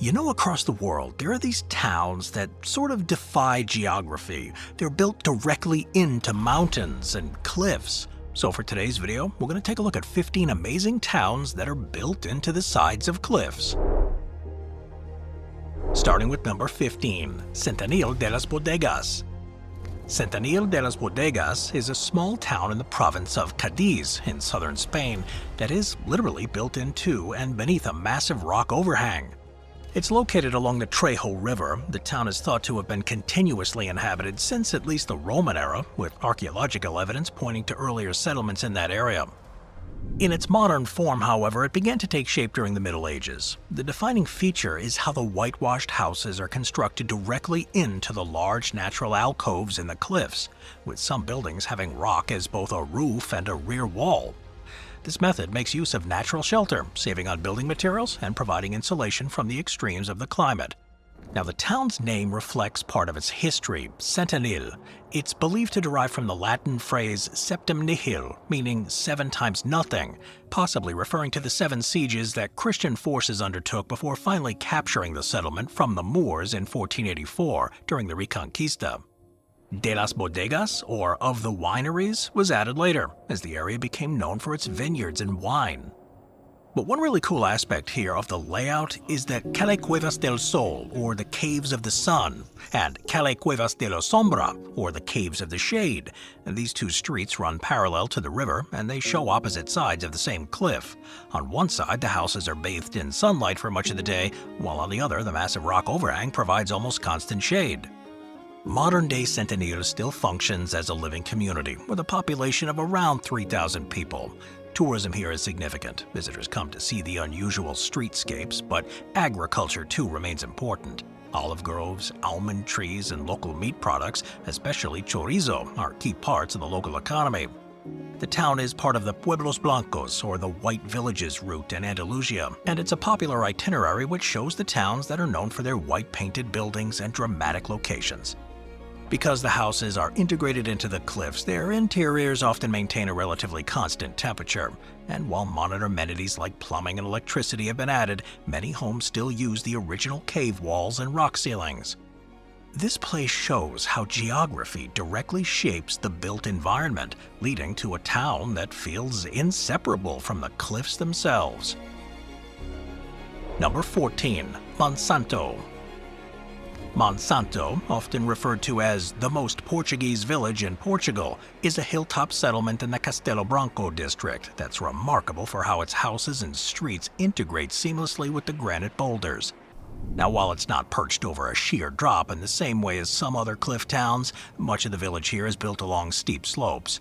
You know, across the world, there are these towns that sort of defy geography. They're built directly into mountains and cliffs. So for today's video, we're going to take a look at 15 amazing towns that are built into the sides of cliffs. Starting with number 15, Centinela de las Bodegas. Centinela de las Bodegas is a small town in the province of Cadiz in southern Spain that is literally built into and beneath a massive rock overhang. It's located along the Trejo River. The town is thought to have been continuously inhabited since at least the Roman era, with archaeological evidence pointing to earlier settlements in that area. In its modern form, however, it began to take shape during the Middle Ages. The defining feature is how the whitewashed houses are constructed directly into the large natural alcoves in the cliffs, with some buildings having rock as both a roof and a rear wall. This method makes use of natural shelter, saving on building materials and providing insulation from the extremes of the climate. Now, the town's name reflects part of its history, Centenil. It's believed to derive from the Latin phrase septem nihil, meaning 7 times nothing, possibly referring to the 7 sieges that Christian forces undertook before finally capturing the settlement from the Moors in 1484 during the Reconquista. De las Bodegas, or of the wineries, was added later, as the area became known for its vineyards and wine. But one really cool aspect here of the layout is that Calle Cuevas del Sol, or the Caves of the Sun, and Calle Cuevas de la Sombra, or the Caves of the Shade. And these two streets run parallel to the river, and they show opposite sides of the same cliff. On one side, the houses are bathed in sunlight for much of the day, while on the other, the massive rock overhang provides almost constant shade. Modern-day Centinela still functions as a living community, with a population of around 3,000 people. Tourism here is significant. Visitors come to see the unusual streetscapes, but agriculture too remains important. Olive groves, almond trees, and local meat products, especially chorizo, are key parts of the local economy. The town is part of the Pueblos Blancos, or the White Villages route in Andalusia, and it's a popular itinerary which shows the towns that are known for their white-painted buildings and dramatic locations. Because the houses are integrated into the cliffs, their interiors often maintain a relatively constant temperature. And while modern amenities like plumbing and electricity have been added, many homes still use the original cave walls and rock ceilings. This place shows how geography directly shapes the built environment, leading to a town that feels inseparable from the cliffs themselves. Number 14, Monsanto. Monsanto, often referred to as the most Portuguese village in Portugal, is a hilltop settlement in the Castelo Branco district that's remarkable for how its houses and streets integrate seamlessly with the granite boulders. Now, while it's not perched over a sheer drop in the same way as some other cliff towns, much of the village here is built along steep slopes.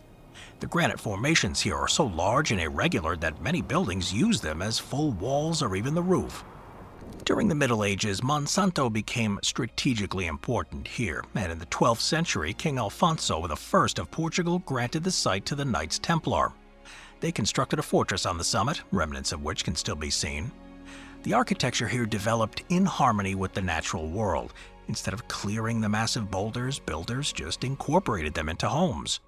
The granite formations here are so large and irregular that many buildings use them as full walls or even the roof. During the Middle Ages, Monsanto became strategically important here, and in the 12th century, King Alfonso I of Portugal granted the site to the Knights Templar. They constructed a fortress on the summit, remnants of which can still be seen. The architecture here developed in harmony with the natural world. Instead of clearing the massive boulders, builders just incorporated them into homes.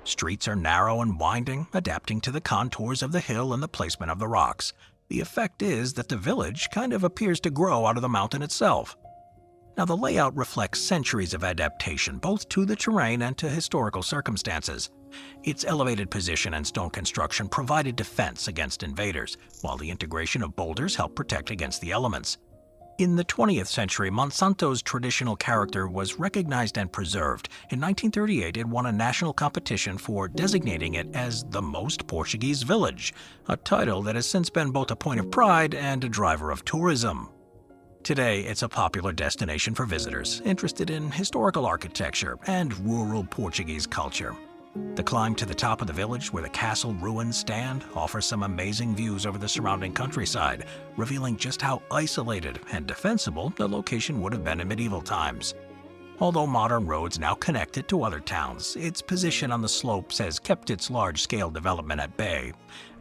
Streets are narrow and winding, adapting to the contours of the hill and the placement of the rocks. The effect is that the village kind of appears to grow out of the mountain itself. Now, the layout reflects centuries of adaptation, both to the terrain and to historical circumstances. Its elevated position and stone construction provided defense against invaders, while the integration of boulders helped protect against the elements. In the 20th century, Monsanto's traditional character was recognized and preserved. In 1938, it won a national competition for designating it as the most Portuguese village, a title that has since been both a point of pride and a driver of tourism. Today, it's a popular destination for visitors interested in historical architecture and rural Portuguese culture. The climb to the top of the village where the castle ruins stand offers some amazing views over the surrounding countryside, revealing just how isolated and defensible the location would have been in medieval times. Although modern roads now connect it to other towns, its position on the slopes has kept its large-scale development at bay.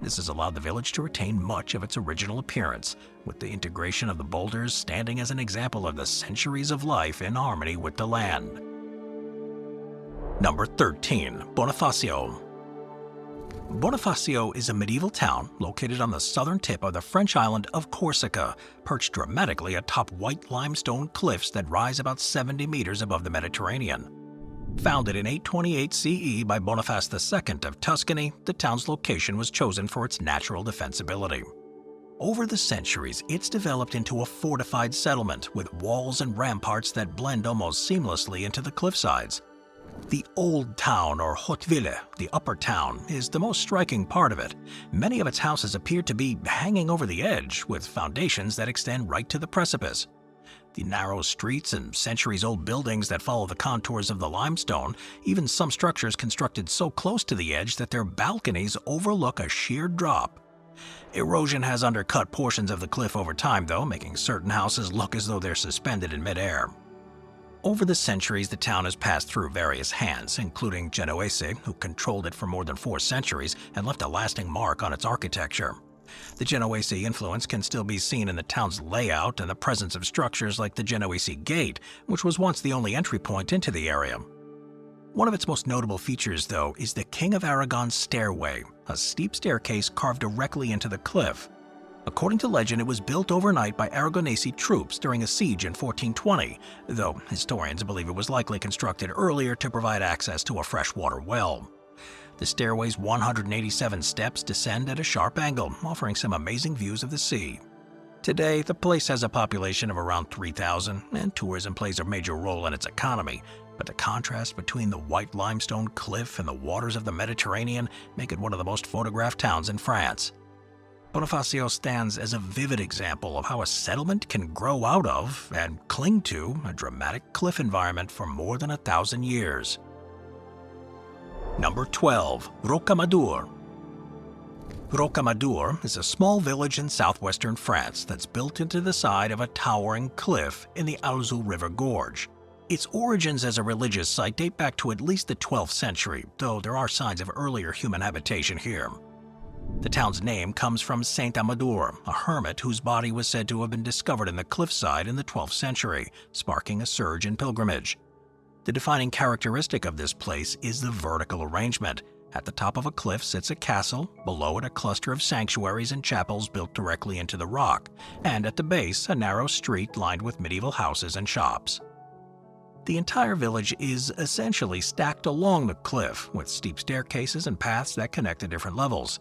This has allowed the village to retain much of its original appearance, with the integration of the boulders standing as an example of the centuries of life in harmony with the land. Number 13, Bonifacio. Bonifacio is a medieval town located on the southern tip of the French island of Corsica, perched dramatically atop white limestone cliffs that rise about 70 meters above the Mediterranean. Founded in 828 CE by Boniface II of Tuscany, the town's location was chosen for its natural defensibility. Over the centuries, it's developed into a fortified settlement with walls and ramparts that blend almost seamlessly into the cliffsides. The Old Town, or Haute-Ville, the Upper Town, is the most striking part of it. Many of its houses appear to be hanging over the edge, with foundations that extend right to the precipice. The narrow streets and centuries-old buildings that follow the contours of the limestone, even some structures constructed so close to the edge that their balconies overlook a sheer drop. Erosion has undercut portions of the cliff over time, though, making certain houses look as though they're suspended in midair. Over the centuries, the town has passed through various hands, including Genoese, who controlled it for more than 4 centuries and left a lasting mark on its architecture. The Genoese influence can still be seen in the town's layout and the presence of structures like the Genoese Gate, which was once the only entry point into the area. One of its most notable features, though, is the King of Aragon's Stairway, a steep staircase carved directly into the cliff. According to legend, it was built overnight by Aragonese troops during a siege in 1420, though historians believe it was likely constructed earlier to provide access to a freshwater well. The stairway's 187 steps descend at a sharp angle, offering some amazing views of the sea. Today, the place has a population of around 3,000, and tourism plays a major role in its economy, but the contrast between the white limestone cliff and the waters of the Mediterranean make it one of the most photographed towns in France. Bonifacio stands as a vivid example of how a settlement can grow out of and cling to a dramatic cliff environment for more than 1,000 years. Number 12. Rocamadour. Rocamadour is a small village in southwestern France that's built into the side of a towering cliff in the Alzou River Gorge. Its origins as a religious site date back to at least the 12th century, though there are signs of earlier human habitation here. The town's name comes from Saint Amador, a hermit whose body was said to have been discovered in the cliffside in the 12th century, sparking a surge in pilgrimage. The defining characteristic of this place is the vertical arrangement. At the top of a cliff sits a castle, below it a cluster of sanctuaries and chapels built directly into the rock, and at the base a narrow street lined with medieval houses and shops. The entire village is essentially stacked along the cliff, with steep staircases and paths that connect to different levels.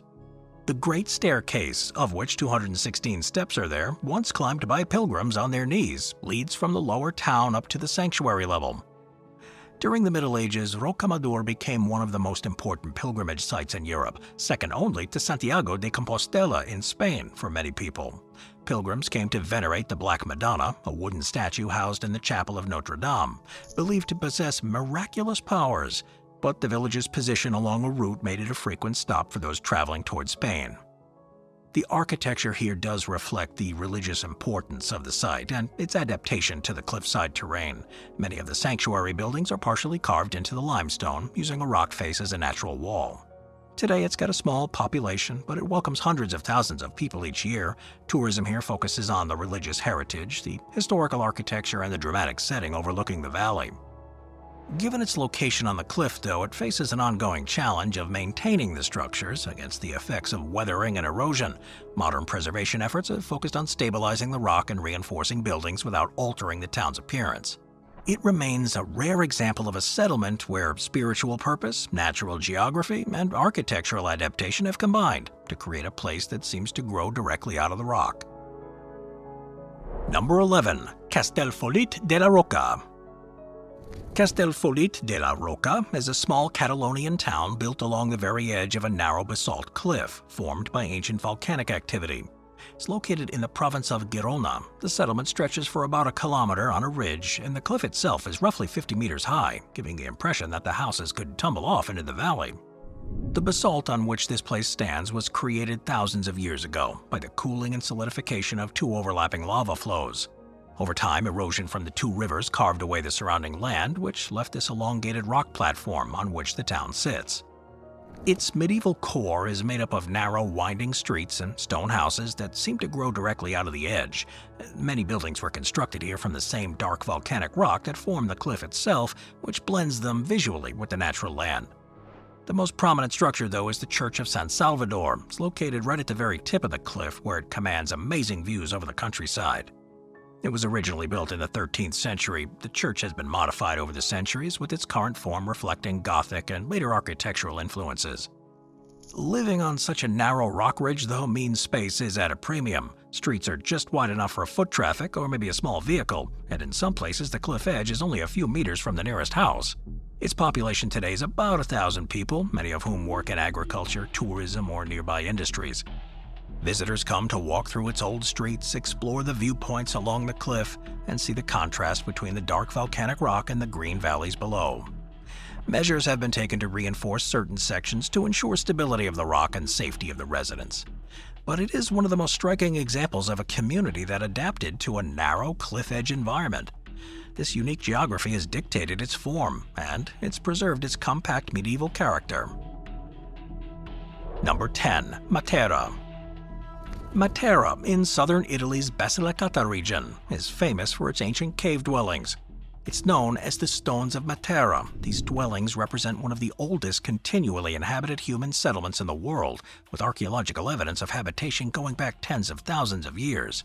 The Great Staircase, of which 216 steps are there, once climbed by pilgrims on their knees, leads from the lower town up to the sanctuary level. During the Middle Ages, Rocamadour became one of the most important pilgrimage sites in Europe, second only to Santiago de Compostela in Spain for many people. Pilgrims came to venerate the Black Madonna, a wooden statue housed in the chapel of Notre Dame, believed to possess miraculous powers, but the village's position along a route made it a frequent stop for those traveling toward Spain. The architecture here does reflect the religious importance of the site and its adaptation to the cliffside terrain. Many of the sanctuary buildings are partially carved into the limestone, using a rock face as a natural wall. Today it's got a small population, but it welcomes hundreds of thousands of people each year. Tourism here focuses on the religious heritage, the historical architecture, and the dramatic setting overlooking the valley. Given its location on the cliff, though, it faces an ongoing challenge of maintaining the structures against the effects of weathering and erosion. Modern preservation efforts have focused on stabilizing the rock and reinforcing buildings without altering the town's appearance. It remains a rare example of a settlement where spiritual purpose, natural geography, and architectural adaptation have combined to create a place that seems to grow directly out of the rock. Number 11. Castellfollit de la Roca. Castellfollit de la Roca is a small Catalonian town built along the very edge of a narrow basalt cliff formed by ancient volcanic activity. It's located in the province of Girona. The settlement stretches for about a kilometer on a ridge, and the cliff itself is roughly 50 meters high, giving the impression that the houses could tumble off into the valley. The basalt on which this place stands was created thousands of years ago by the cooling and solidification of 2 overlapping lava flows. Over time, erosion from the 2 rivers carved away the surrounding land, which left this elongated rock platform on which the town sits. Its medieval core is made up of narrow, winding streets and stone houses that seem to grow directly out of the edge. Many buildings were constructed here from the same dark volcanic rock that formed the cliff itself, which blends them visually with the natural land. The most prominent structure, though, is the Church of San Salvador. It's located right at the very tip of the cliff, where it commands amazing views over the countryside. It was originally built in the 13th century. The church has been modified over the centuries, with its current form reflecting Gothic and later architectural influences. Living on such a narrow rock ridge, though, means space is at a premium. Streets are just wide enough for foot traffic or maybe a small vehicle, and in some places the cliff edge is only a few meters from the nearest house. Its population today is about 1,000 people, many of whom work in agriculture, tourism, or nearby industries. Visitors come to walk through its old streets, explore the viewpoints along the cliff, and see the contrast between the dark volcanic rock and the green valleys below. Measures have been taken to reinforce certain sections to ensure stability of the rock and safety of the residents. But it is one of the most striking examples of a community that adapted to a narrow cliff edge environment. This unique geography has dictated its form, and it's preserved its compact medieval character. Number 10. Matera. Matera, in southern Italy's Basilicata region, is famous for its ancient cave dwellings. It's known as the Stones of Matera. These dwellings represent one of the oldest continually inhabited human settlements in the world, with archaeological evidence of habitation going back tens of thousands of years.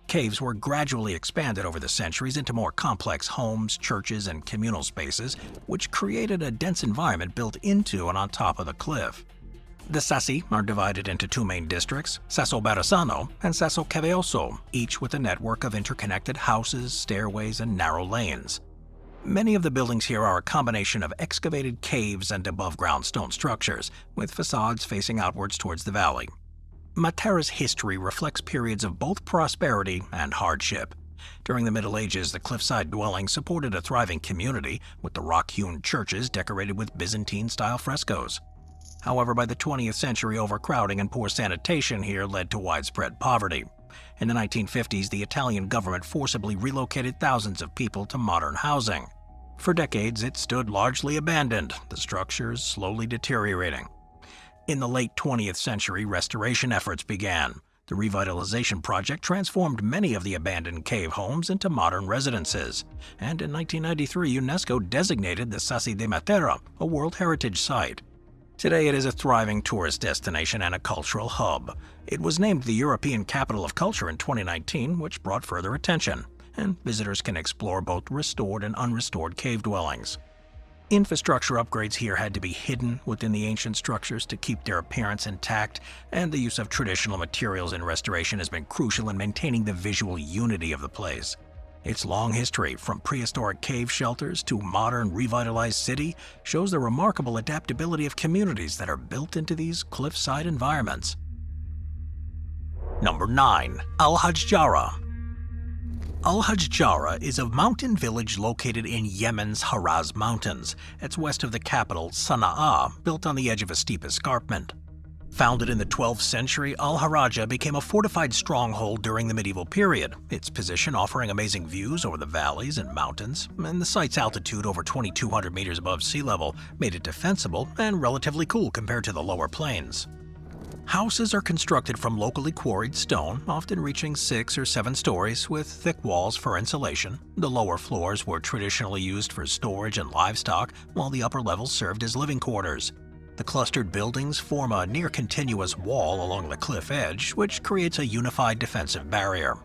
Caves were gradually expanded over the centuries into more complex homes, churches, and communal spaces, which created a dense environment built into and on top of the cliff. The Sassi are divided into two main districts, Sasso Barassano and Sasso Cavioso, each with a network of interconnected houses, stairways, and narrow lanes. Many of the buildings here are a combination of excavated caves and above-ground stone structures, with facades facing outwards towards the valley. Matera's history reflects periods of both prosperity and hardship. During the Middle Ages, the cliffside dwelling supported a thriving community, with the rock-hewn churches decorated with Byzantine-style frescoes. However, by the 20th century, overcrowding and poor sanitation here led to widespread poverty. In the 1950s, the Italian government forcibly relocated thousands of people to modern housing. For decades, it stood largely abandoned, the structures slowly deteriorating. In the late 20th century, restoration efforts began. The revitalization project transformed many of the abandoned cave homes into modern residences. And in 1993, UNESCO designated the Sassi di Matera a World Heritage Site. Today it is a thriving tourist destination and a cultural hub. It was named the European Capital of Culture in 2019, which brought further attention, and visitors can explore both restored and unrestored cave dwellings. Infrastructure upgrades here had to be hidden within the ancient structures to keep their appearance intact, and the use of traditional materials in restoration has been crucial in maintaining the visual unity of the place. Its long history, from prehistoric cave shelters to modern revitalized city, shows the remarkable adaptability of communities that are built into these cliffside environments. Number 9. Al-Hajjara. Al-Hajjara is a mountain village located in Yemen's Haraz Mountains. It's west of the capital, Sana'a, built on the edge of a steep escarpment. Founded in the 12th century, Al-Haraja became a fortified stronghold during the medieval period, its position offering amazing views over the valleys and mountains, and the site's altitude over 2,200 meters above sea level made it defensible and relatively cool compared to the lower plains. Houses are constructed from locally quarried stone, often reaching 6 or 7 stories, with thick walls for insulation. The lower floors were traditionally used for storage and livestock, while the upper levels served as living quarters. The clustered buildings form a near-continuous wall along the cliff edge, which creates a unified defensive barrier.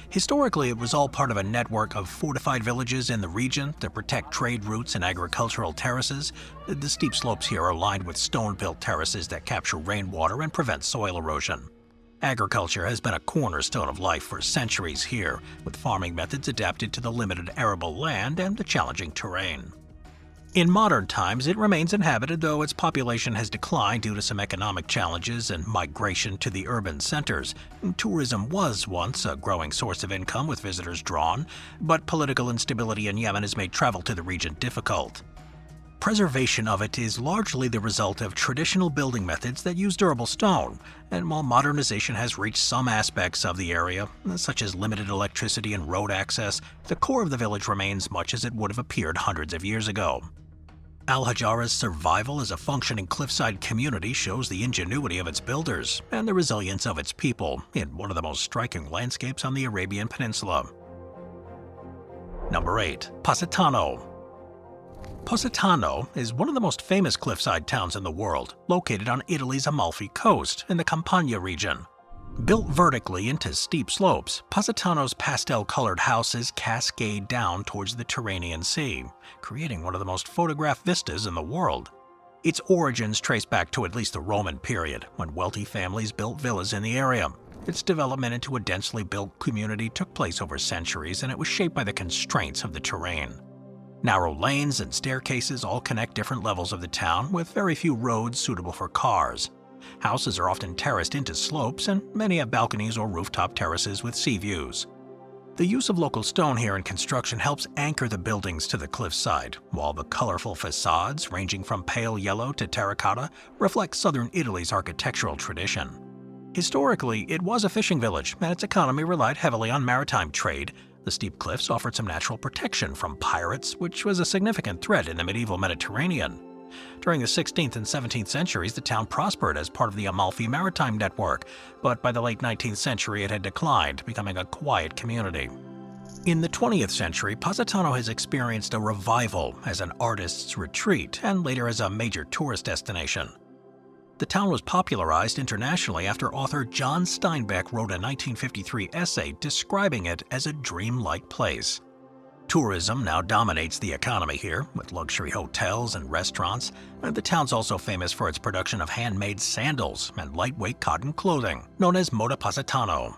Historically, it was all part of a network of fortified villages in the region that protect trade routes and agricultural terraces. The steep slopes here are lined with stone-built terraces that capture rainwater and prevent soil erosion. Agriculture has been a cornerstone of life for centuries here, with farming methods adapted to the limited arable land and the challenging terrain. In modern times, it remains inhabited, though its population has declined due to some economic challenges and migration to the urban centers. Tourism was once a growing source of income, with visitors drawn, but political instability in Yemen has made travel to the region difficult. Preservation of it is largely the result of traditional building methods that use durable stone, and while modernization has reached some aspects of the area, such as limited electricity and road access, the core of the village remains much as it would have appeared hundreds of years ago. Al-Hajjara's survival as a functioning cliffside community shows the ingenuity of its builders and the resilience of its people in one of the most striking landscapes on the Arabian Peninsula. Number 8. Positano. Positano is one of the most famous cliffside towns in the world, located on Italy's Amalfi Coast in the Campania region. Built vertically into steep slopes, Positano's pastel-colored houses cascade down towards the Tyrrhenian Sea, creating one of the most photographed vistas in the world. Its origins trace back to at least the Roman period, when wealthy families built villas in the area. Its development into a densely built community took place over centuries, and it was shaped by the constraints of the terrain. Narrow lanes and staircases all connect different levels of the town, with very few roads suitable for cars. Houses are often terraced into slopes, and many have balconies or rooftop terraces with sea views. The use of local stone here in construction helps anchor the buildings to the cliffside, while the colorful facades, ranging from pale yellow to terracotta, reflect southern Italy's architectural tradition. Historically, it was a fishing village, and its economy relied heavily on maritime trade. The steep cliffs offered some natural protection from pirates, which was a significant threat in the medieval Mediterranean. During the 16th and 17th centuries, the town prospered as part of the Amalfi Maritime Network, but by the late 19th century it had declined, becoming a quiet community. In the 20th century, Positano has experienced a revival as an artist's retreat and later as a major tourist destination. The town was popularized internationally after author John Steinbeck wrote a 1953 essay describing it as a dreamlike place. Tourism now dominates the economy here, with luxury hotels and restaurants, and the town's also famous for its production of handmade sandals and lightweight cotton clothing, known as Moda Positano.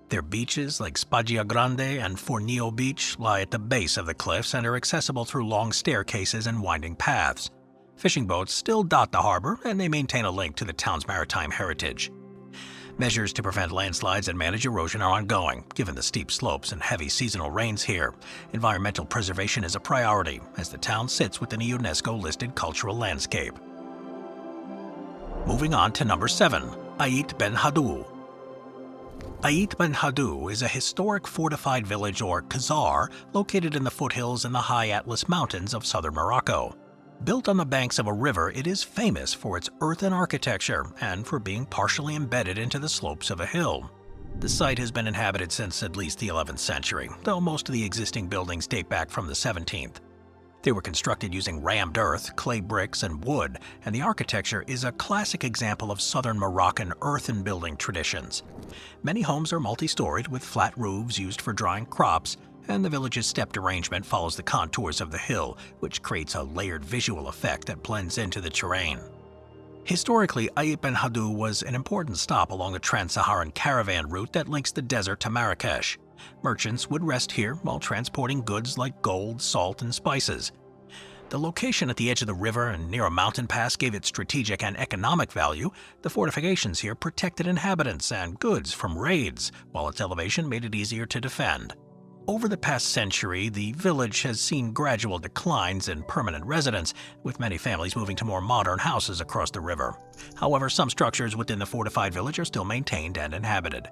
Their beaches, like Spaggia Grande and Fornio Beach, lie at the base of the cliffs and are accessible through long staircases and winding paths. Fishing boats still dot the harbor, and they maintain a link to the town's maritime heritage. Measures to prevent landslides and manage erosion are ongoing, given the steep slopes and heavy seasonal rains here. Environmental preservation is a priority, as the town sits within a UNESCO-listed cultural landscape. Moving on to number 7, Ait Ben Haddou. Ait Ben Haddou is a historic fortified village or khazar located in the foothills in the high Atlas Mountains of southern Morocco. Built on the banks of a river, it is famous for its earthen architecture and for being partially embedded into the slopes of a hill. The site has been inhabited since at least the 11th century, though most of the existing buildings date back from the 17th. They were constructed using rammed earth, clay bricks, and wood, and the architecture is a classic example of southern Moroccan earthen building traditions. Many homes are multi-storied with flat roofs used for drying crops, and the village's stepped arrangement follows the contours of the hill, which creates a layered visual effect that blends into the terrain. Historically, Ait Ben Haddou was an important stop along a trans-Saharan caravan route that links the desert to Marrakesh. Merchants would rest here while transporting goods like gold, salt, and spices. The location at the edge of the river and near a mountain pass gave it strategic and economic value. The fortifications here protected inhabitants and goods from raids, while its elevation made it easier to defend. Over the past century, the village has seen gradual declines in permanent residents, with many families moving to more modern houses across the river. However, some structures within the fortified village are still maintained and inhabited.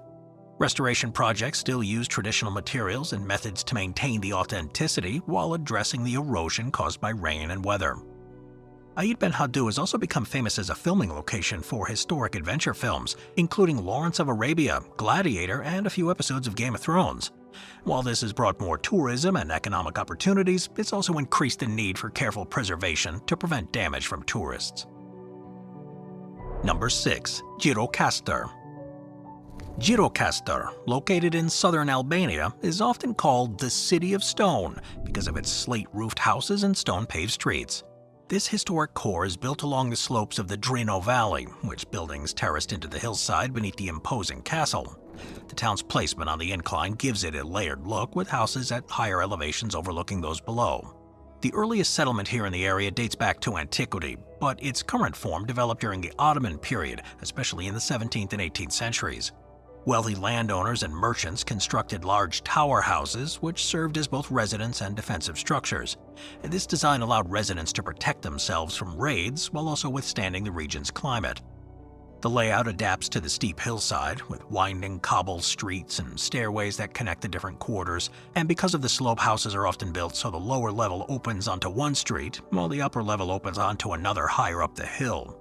Restoration projects still use traditional materials and methods to maintain the authenticity while addressing the erosion caused by rain and weather. Ait Ben Haddou has also become famous as a filming location for historic adventure films, including Lawrence of Arabia, Gladiator, and a few episodes of Game of Thrones. While this has brought more tourism and economic opportunities, it's also increased the need for careful preservation to prevent damage from tourists. Number 6. Gjirokastër. Gjirokastër, located in southern Albania, is often called the City of Stone because of its slate-roofed houses and stone-paved streets. This historic core is built along the slopes of the Drino Valley, which buildings terraced into the hillside beneath the imposing castle. The town's placement on the incline gives it a layered look, with houses at higher elevations overlooking those below. The earliest settlement here in the area dates back to antiquity, but its current form developed during the Ottoman period, especially in the 17th and 18th centuries. Wealthy landowners and merchants constructed large tower houses, which served as both residence and defensive structures. And this design allowed residents to protect themselves from raids while also withstanding the region's climate. The layout adapts to the steep hillside, with winding cobble streets and stairways that connect the different quarters, and because of the slope, houses are often built so the lower level opens onto one street, while the upper level opens onto another higher up the hill.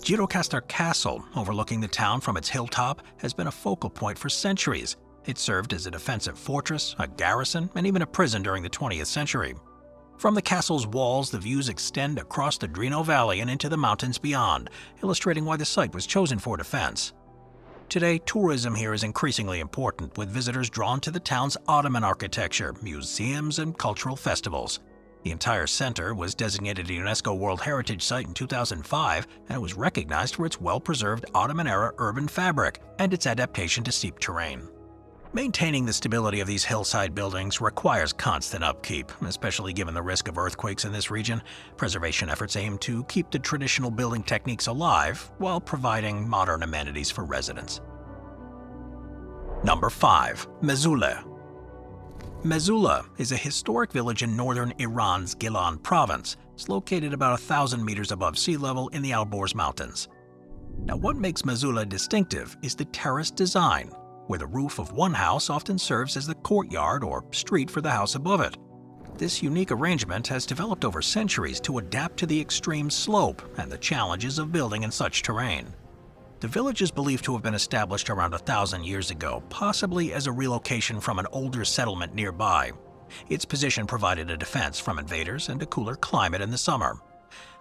Gjirokastër Castle, overlooking the town from its hilltop, has been a focal point for centuries. It served as a defensive fortress, a garrison, and even a prison during the 20th century. From the castle's walls, the views extend across the Drino Valley and into the mountains beyond, illustrating why the site was chosen for defense. Today, tourism here is increasingly important, with visitors drawn to the town's Ottoman architecture, museums, and cultural festivals. The entire center was designated a UNESCO World Heritage Site in 2005, and it was recognized for its well-preserved Ottoman-era urban fabric and its adaptation to steep terrain. Maintaining the stability of these hillside buildings requires constant upkeep, especially given the risk of earthquakes in this region. Preservation efforts aim to keep the traditional building techniques alive while providing modern amenities for residents. Number 5. Mesule. Mesule is a historic village in northern Iran's Gilan province. It's located about 1,000 meters above sea level in the Alborz Mountains. Now, what makes Mesule distinctive is the terraced design, where the roof of one house often serves as the courtyard or street for the house above it. This unique arrangement has developed over centuries to adapt to the extreme slope and the challenges of building in such terrain. The village is believed to have been established around 1,000 years ago, possibly as a relocation from an older settlement nearby. Its position provided a defense from invaders and a cooler climate in the summer.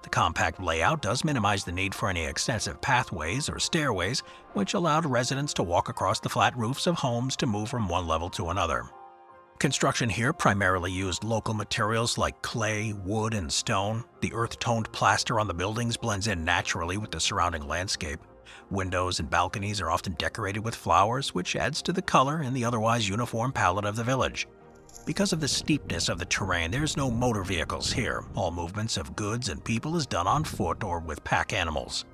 The compact layout does minimize the need for any extensive pathways or stairways, which allowed residents to walk across the flat roofs of homes to move from one level to another. Construction here primarily used local materials like clay, wood, and stone. The earth-toned plaster on the buildings blends in naturally with the surrounding landscape. Windows and balconies are often decorated with flowers, which adds to the color in the otherwise uniform palette of the village. Because of the steepness of the terrain, there's no motor vehicles here. All movements of goods and people is done on foot or with pack animals.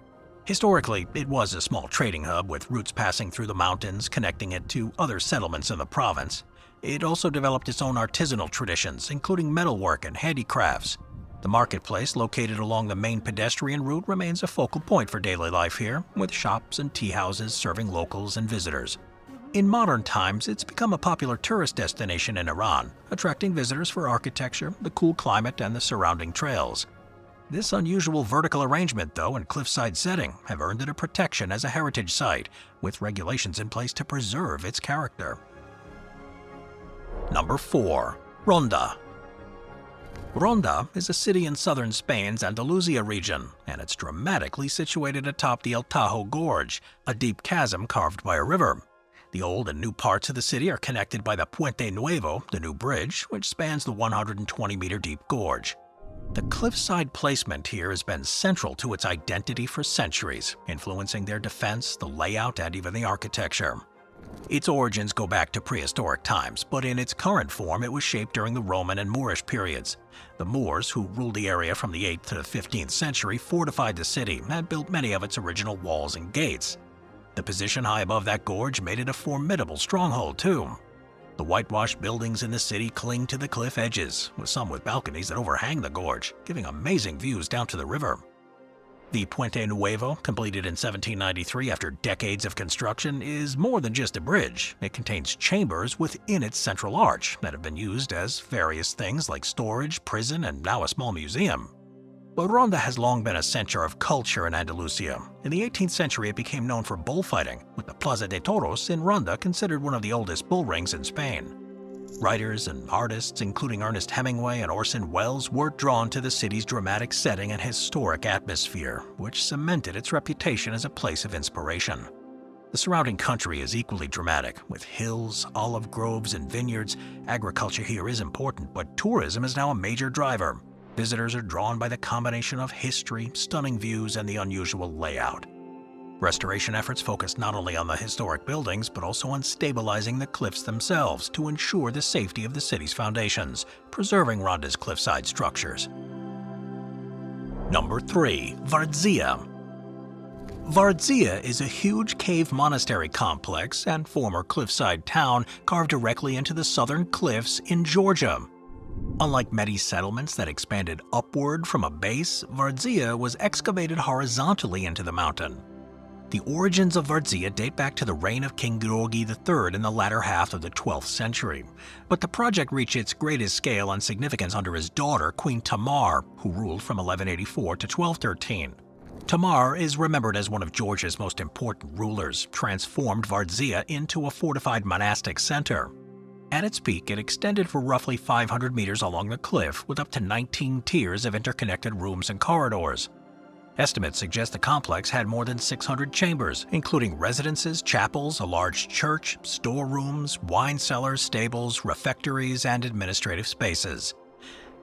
Historically, it was a small trading hub with routes passing through the mountains, connecting it to other settlements in the province. It also developed its own artisanal traditions, including metalwork and handicrafts. The marketplace, located along the main pedestrian route, remains a focal point for daily life here, with shops and tea houses serving locals and visitors. In modern times, it's become a popular tourist destination in Iran, attracting visitors for architecture, the cool climate, and the surrounding trails. This unusual vertical arrangement, though, and cliffside setting have earned it a protection as a heritage site, with regulations in place to preserve its character. Number 4. Ronda. Ronda is a city in southern Spain's Andalusia region, and it's dramatically situated atop the El Tajo Gorge, a deep chasm carved by a river. The old and new parts of the city are connected by the Puente Nuevo, the new bridge, which spans the 120-meter deep gorge. The cliffside placement here has been central to its identity for centuries, influencing their defense, the layout, and even the architecture. Its origins go back to prehistoric times, but in its current form it was shaped during the Roman and Moorish periods. The Moors, who ruled the area from the 8th to the 15th century, fortified the city and built many of its original walls and gates. The position high above that gorge made it a formidable stronghold, too. The whitewashed buildings in the city cling to the cliff edges, with some with balconies that overhang the gorge, giving amazing views down to the river. The Puente Nuevo, completed in 1793 after decades of construction, is more than just a bridge. It contains chambers within its central arch that have been used as various things like storage, prison, and now a small museum. But Ronda has long been a center of culture in Andalusia. In the 18th century, it became known for bullfighting, with the Plaza de Toros in Ronda considered one of the oldest bull rings in Spain. Writers and artists, including Ernest Hemingway and Orson Welles, were drawn to the city's dramatic setting and historic atmosphere, which cemented its reputation as a place of inspiration. The surrounding country is equally dramatic, with hills, olive groves, and vineyards. Agriculture here is important, but tourism is now a major driver. Visitors are drawn by the combination of history, stunning views, and the unusual layout. Restoration efforts focus not only on the historic buildings, but also on stabilizing the cliffs themselves to ensure the safety of the city's foundations, preserving Ronda's cliffside structures. Number 3. Vardzia. Vardzia is a huge cave monastery complex and former cliffside town carved directly into the southern cliffs in Georgia. Unlike many settlements that expanded upward from a base, Vardzia was excavated horizontally into the mountain. The origins of Vardzia date back to the reign of King Georgi III in the latter half of the 12th century, but the project reached its greatest scale and significance under his daughter, Queen Tamar, who ruled from 1184 to 1213. Tamar is remembered as one of Georgia's most important rulers, transformed Vardzia into a fortified monastic center. At its peak, it extended for roughly 500 meters along the cliff with up to 19 tiers of interconnected rooms and corridors. Estimates suggest the complex had more than 600 chambers, including residences, chapels, a large church, storerooms, wine cellars, stables, refectories, and administrative spaces.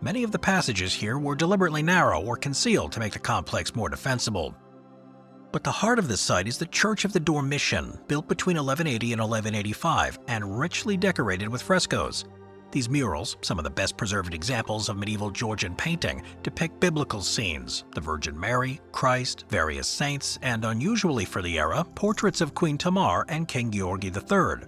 Many of the passages here were deliberately narrow or concealed to make the complex more defensible. But the heart of the site is the Church of the Dormition, built between 1180 and 1185 and richly decorated with frescoes. These murals, some of the best preserved examples of medieval Georgian painting, depict biblical scenes, the Virgin Mary, Christ, various saints, and unusually for the era, portraits of Queen Tamar and King Georgi III.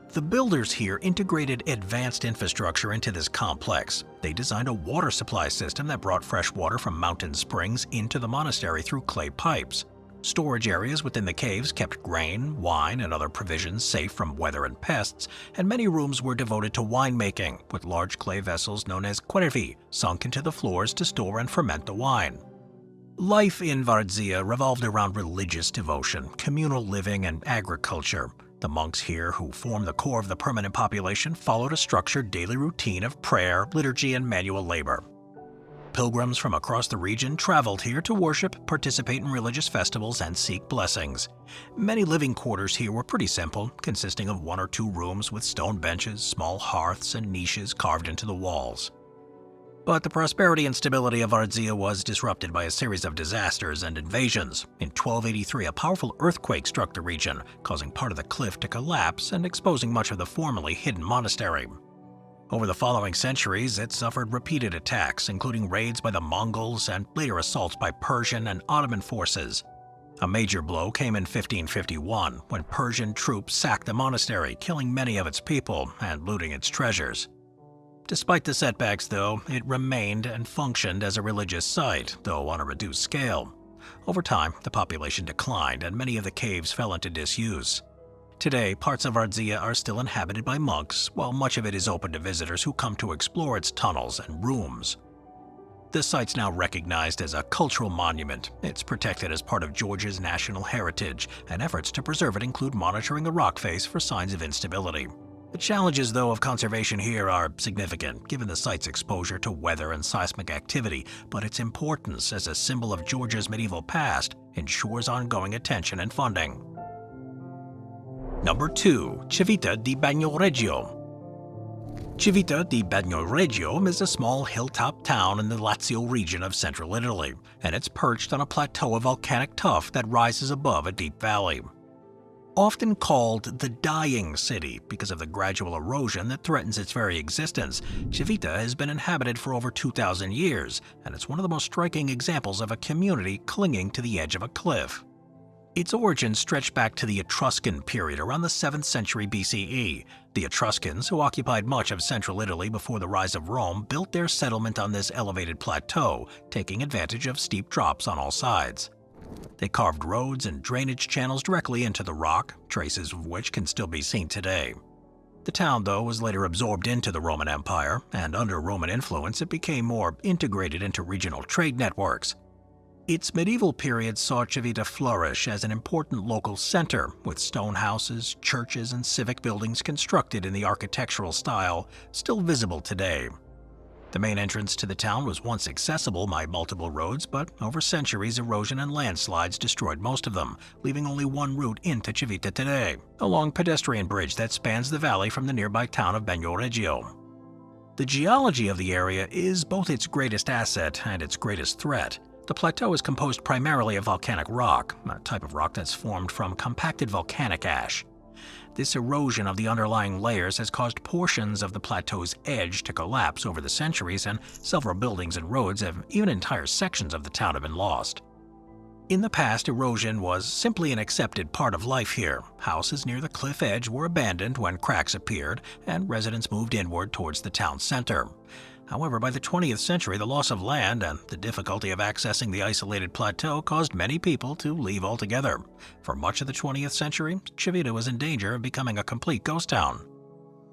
The builders here integrated advanced infrastructure into this complex. They designed a water supply system that brought fresh water from mountain springs into the monastery through clay pipes. Storage areas within the caves kept grain, wine, and other provisions safe from weather and pests, and many rooms were devoted to winemaking, with large clay vessels known as quervi sunk into the floors to store and ferment the wine. Life in Vardzia revolved around religious devotion, communal living, and agriculture. The monks here, who formed the core of the permanent population, followed a structured daily routine of prayer, liturgy, and manual labor. Pilgrims from across the region traveled here to worship, participate in religious festivals, and seek blessings. Many living quarters here were pretty simple, consisting of 1 or 2 rooms with stone benches, small hearths, and niches carved into the walls. But the prosperity and stability of Vardzia was disrupted by a series of disasters and invasions. In 1283, a powerful earthquake struck the region, causing part of the cliff to collapse and exposing much of the formerly hidden monastery. Over the following centuries, it suffered repeated attacks, including raids by the Mongols and later assaults by Persian and Ottoman forces. A major blow came in 1551, when Persian troops sacked the monastery, killing many of its people and looting its treasures. Despite the setbacks, though, it remained and functioned as a religious site, though on a reduced scale. Over time, the population declined and many of the caves fell into disuse. Today, parts of Vardzia are still inhabited by monks, while much of it is open to visitors who come to explore its tunnels and rooms. The site's now recognized as a cultural monument. It's protected as part of Georgia's national heritage, and efforts to preserve it include monitoring the rock face for signs of instability. The challenges, though, of conservation here are significant, given the site's exposure to weather and seismic activity, but its importance as a symbol of Georgia's medieval past ensures ongoing attention and funding. Number 2. Civita di Bagnoregio. Civita di Bagnoregio is a small hilltop town in the Lazio region of central Italy, and it's perched on a plateau of volcanic tuff that rises above a deep valley. Often called the dying city because of the gradual erosion that threatens its very existence, Civita has been inhabited for over 2,000 years, and it's one of the most striking examples of a community clinging to the edge of a cliff. Its origins stretch back to the Etruscan period around the 7th century BCE. The Etruscans, who occupied much of central Italy before the rise of Rome, built their settlement on this elevated plateau, taking advantage of steep drops on all sides. They carved roads and drainage channels directly into the rock, traces of which can still be seen today. The town, though, was later absorbed into the Roman Empire, and under Roman influence it became more integrated into regional trade networks. Its medieval period saw Civita flourish as an important local center, with stone houses, churches, and civic buildings constructed in the architectural style still visible today. The main entrance to the town was once accessible by multiple roads, but over centuries erosion and landslides destroyed most of them, leaving only one route into Civita today, a long pedestrian bridge that spans the valley from the nearby town of Bagnoregio. The geology of the area is both its greatest asset and its greatest threat. The plateau is composed primarily of volcanic rock, a type of rock that's formed from compacted volcanic ash. This erosion of the underlying layers has caused portions of the plateau's edge to collapse over the centuries, and several buildings and roads, even entire sections of the town, have been lost. In the past, erosion was simply an accepted part of life here. Houses near the cliff edge were abandoned when cracks appeared, and residents moved inward towards the town center. However, by the 20th century, the loss of land and the difficulty of accessing the isolated plateau caused many people to leave altogether. For much of the 20th century, Civita was in danger of becoming a complete ghost town.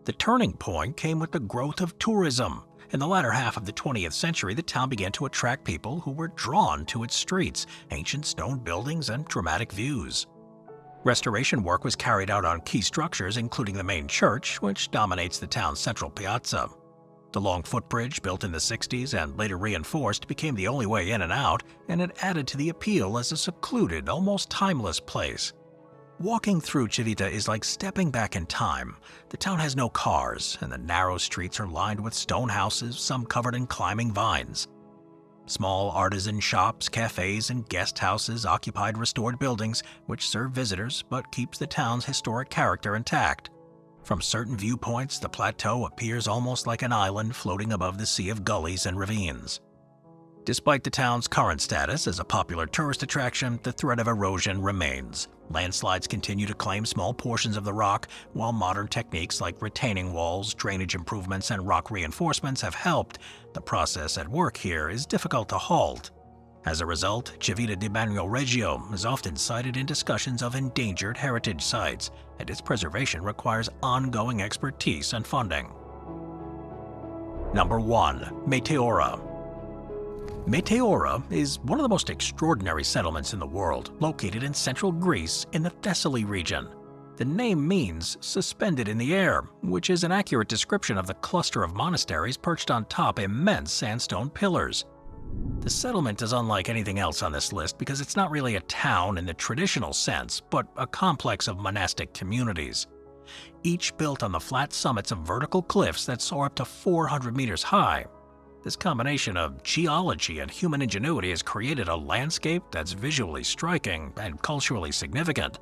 The turning point came with the growth of tourism. In the latter half of the 20th century, the town began to attract people who were drawn to its streets, ancient stone buildings, and dramatic views. Restoration work was carried out on key structures, including the main church, which dominates the town's central piazza. The long footbridge, built in the 60s and later reinforced, became the only way in and out, and it added to the appeal as a secluded, almost timeless place. Walking through Civita is like stepping back in time. The town has no cars, and the narrow streets are lined with stone houses, some covered in climbing vines. Small artisan shops, cafes, and guest houses occupied restored buildings, which serve visitors but keeps the town's historic character intact. From certain viewpoints, the plateau appears almost like an island floating above the sea of gullies and ravines. Despite the town's current status as a popular tourist attraction, the threat of erosion remains. Landslides continue to claim small portions of the rock, while modern techniques like retaining walls, drainage improvements, and rock reinforcements have helped. The process at work here is difficult to halt. As a result, Civita di Bagnoregio is often cited in discussions of endangered heritage sites, and its preservation requires ongoing expertise and funding. Number 1. Meteora. Meteora is one of the most extraordinary settlements in the world, located in central Greece in the Thessaly region. The name means suspended in the air, which is an accurate description of the cluster of monasteries perched on top immense sandstone pillars. The settlement is unlike anything else on this list because it's not really a town in the traditional sense, but a complex of monastic communities. Each built on the flat summits of vertical cliffs that soar up to 400 meters high. This combination of geology and human ingenuity has created a landscape that's visually striking and culturally significant.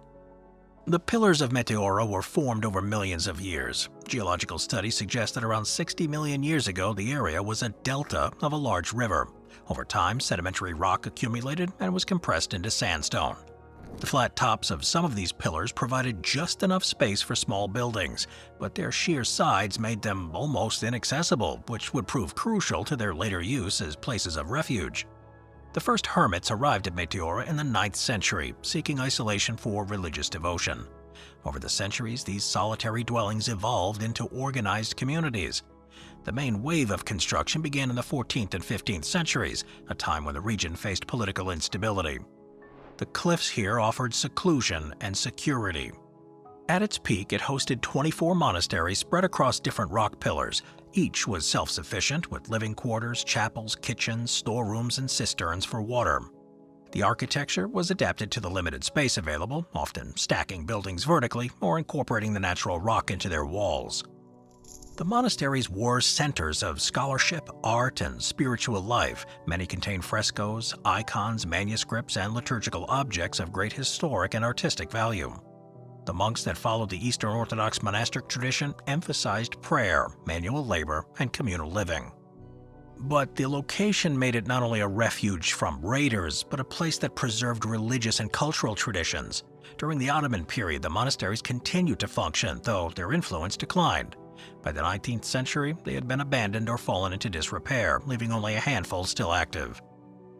The pillars of Meteora were formed over millions of years. Geological studies suggest that around 60 million years ago, the area was a delta of a large river. Over time, sedimentary rock accumulated and was compressed into sandstone. The flat tops of some of these pillars provided just enough space for small buildings, but their sheer sides made them almost inaccessible, which would prove crucial to their later use as places of refuge. The first hermits arrived at Meteora in the 9th century, seeking isolation for religious devotion. Over the centuries, these solitary dwellings evolved into organized communities. The main wave of construction began in the 14th and 15th centuries, a time when the region faced political instability. The cliffs here offered seclusion and security. At its peak, it hosted 24 monasteries spread across different rock pillars. Each was self-sufficient, with living quarters, chapels, kitchens, storerooms, and cisterns for water. The architecture was adapted to the limited space available, often stacking buildings vertically or incorporating the natural rock into their walls. The monasteries were centers of scholarship, art, and spiritual life. Many contain frescoes, icons, manuscripts, and liturgical objects of great historic and artistic value. The monks that followed the Eastern Orthodox monastic tradition emphasized prayer, manual labor, and communal living. But the location made it not only a refuge from raiders, but a place that preserved religious and cultural traditions. During the Ottoman period, the monasteries continued to function, though their influence declined. By the 19th century, they had been abandoned or fallen into disrepair, leaving only a handful still active.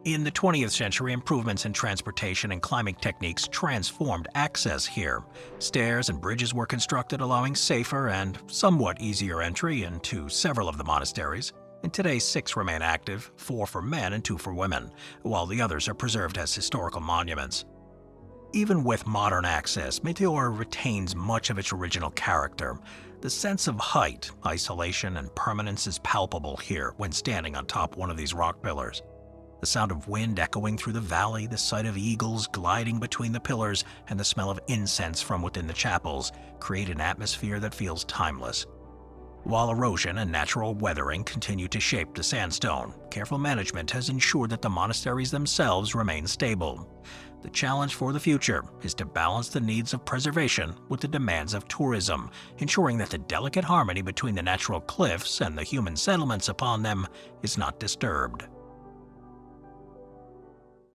In the 20th century, improvements in transportation and climbing techniques transformed access here. Stairs and bridges were constructed, allowing safer and somewhat easier entry into several of the monasteries. And today, 6 remain active, 4 for men and 2 for women, while the others are preserved as historical monuments. Even with modern access, Meteora retains much of its original character. The sense of height, isolation, and permanence is palpable here when standing on top one of these rock pillars. The sound of wind echoing through the valley, the sight of eagles gliding between the pillars, and the smell of incense from within the chapels create an atmosphere that feels timeless. While erosion and natural weathering continue to shape the sandstone, careful management has ensured that the monasteries themselves remain stable. The challenge for the future is to balance the needs of preservation with the demands of tourism, ensuring that the delicate harmony between the natural cliffs and the human settlements upon them is not disturbed.